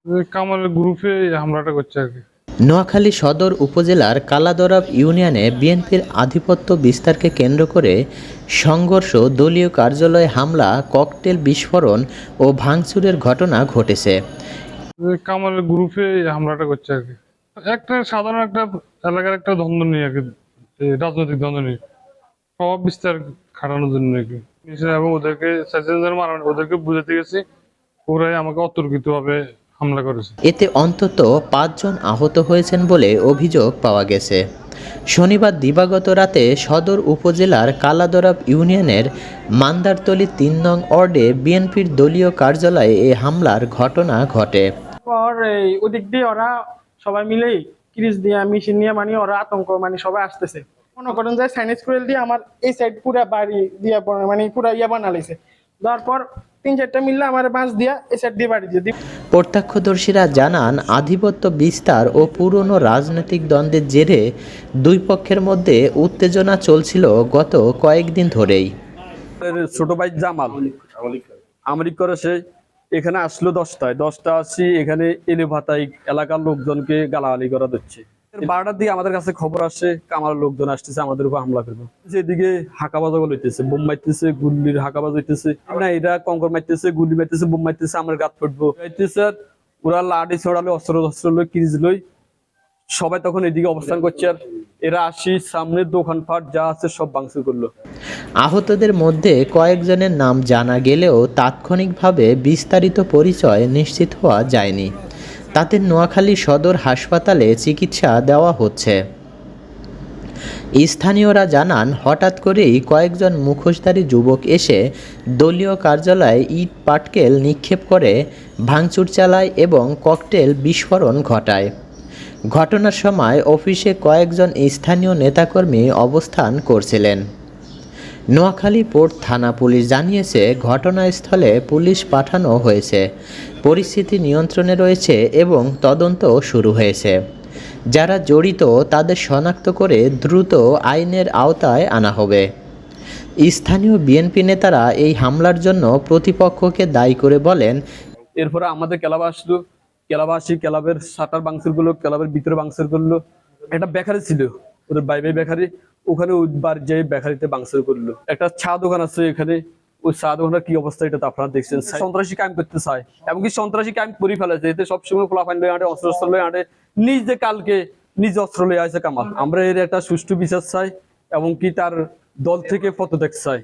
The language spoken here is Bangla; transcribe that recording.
কামালের গ্রুপে হামলাটা করছে আর কি। নোয়াখালী সদর উপজেলার কালাদরাব ইউনিয়নে বিএনপির আধিপত্য বিস্তারকে কেন্দ্র করে সংঘর্ষ, দলীয় কার্যালয়ে হামলা, ককটেল বিস্ফোরণ ও ভাঙচুরের ঘটনা ঘটেছে। কামালের গ্রুপে হামলাটা করছে আর কি। একটা সাধারণ একটা এলাকার একটা দ্বন্দ্ব নিয়ে আর কি, রাজনৈতিক দ্বন্দ্ব নিয়ে প্রভাব বিস্তার খাটানোর জন্য আর কি। এবং ওদেরকে ওদেরকে বুঝাতে গেছি, ওরাই আমাকে অতর্কিত ভাবে হামলা করেছে। এতে অন্তত ৫ জন আহত হয়েছেন বলে অভিযোগ পাওয়া গেছে। শনিবার দিবাগত রাতে সদর উপজেলার কালাদরাব ইউনিয়নের মান্দারতলী ৩ নং ওয়ার্ডে বিএনপির দলীয় কার্যালয়ে এ হামলার ঘটনা ঘটে। ওদিক দিয়ে ওরা সবাই মিলেই ক্রিজ দিয়ে মেশিন নিয়ে মানে ওরা আতঙ্ক মানে সবাই আসতেছে। মনে করেন যে সাইনিজ কুয়েল দিয়ে আমার এই সাইড পুরা বাড়ি দিয়ে মানে পুরা বানালাইছে। তারপর ৩-৪টা মিললে আমার বাঁশ দিয়া এই সাইড দিয়ে বাড়ি দিয়ে। প্রত্যক্ষদর্শীরা জানান, আধিপত্য বিস্তার ও পুরনো রাজনৈতিক দ্বন্দ্বের জেরে দুই পক্ষের মধ্যে উত্তেজনা চলছিল গত কয়েকদিন ধরেই। ছোট ভাই জামাল আমলিক করে সে এখানে আসলো 10টা আসি এখানে এলে ভাতাই এলাকার লোকজনকে গালাগালি করা দিচ্ছে। 12টার দিকে আমাদের কাছে খবর আসে কামার লোকজন আসতেছে আমাদের উপর হামলা করবে। যেদিকে হাঁকাবাজা হইতেছে, বোম মারতেছে, গুল্লির হাঁকাবাজ হইতেছে না, এরা কঙ্কর মারতেছে, গুলি মারতেছে, বোম মারতেছে, আমার গাত পড়বো হইতেছে। ওরা লাঠি ছড়ালে অস্ত্র লই কিরিজ লই সবাই তখন এদিকে অবস্থান করছে। আর এরা আসি সামনের দোকানপাট যা আছে সব ভাঙচুর করলো। আহতদের মধ্যে কয়েকজনের নাম জানা গেলেও তাৎক্ষণিকভাবে বিস্তারিত পরিচয় নিশ্চিত হওয়া যায়নি। তাদের নোয়াখালী সদর হাসপাতালে চিকিৎসা দেওয়া হচ্ছে। স্থানীয়রা জানান, হঠাৎ করেই কয়েকজন মুখোশধারী যুবক এসে দলীয় কার্যালয়ে ইট পাটকেল নিক্ষেপ করে ভাঙচুর চালায় এবং ককটেল বিস্ফোরণ ঘটায়। ঘটনার সময় অফিসে কয়েকজন স্থানীয় নেতাকর্মী অবস্থান করছিলেন। নোয়াখালী পোর্ট থানা পুলিশ জানিয়েছে, ঘটনাস্থলে পুলিশ পাঠানো হয়েছে, পরিস্থিতি নিয়ন্ত্রণে রয়েছে এবং তদন্ত শুরু হয়েছে। যারা জড়িত তাদের শনাক্ত করে দ্রুত আইনের আওতায় আনা হবে। স্থানীয় বিএনপি নেতারা এই হামলার জন্য প্রতিপক্ষকে দায়ী করে বলেন, এরপরে আমাদের ক্লাব আসলো, ক্লাব আসি ক্লাবের শাটার ভাঙচুর করলো, ক্লাবের ভিতরে ভাঙচুর করলো। একটা বেকারি ছিল ওদের বাই বেকারি, ওখানে ওইবার যে বেকারিতে ভাঙচুর করলো। একটা চা দোকান আছে এখানে, ওই চা দোকানের কি অবস্থা এটা তো আপনারা দেখছেন। সন্ত্রাসী কাম করতে চায়, এমনকি সন্ত্রাসী কাম করে ফেলেছে। এতে সবসময় ফলাফান লয়ে আঁটে, অস্ত্র লয়ে আঁটে, নিজে কালকে নিজ অস্ত্র লয়ে আছে কামাল। আমরা এর একটা সুষ্ঠু বিচার চাই এবং কি তার দল থেকে পদত্যাগ চাই।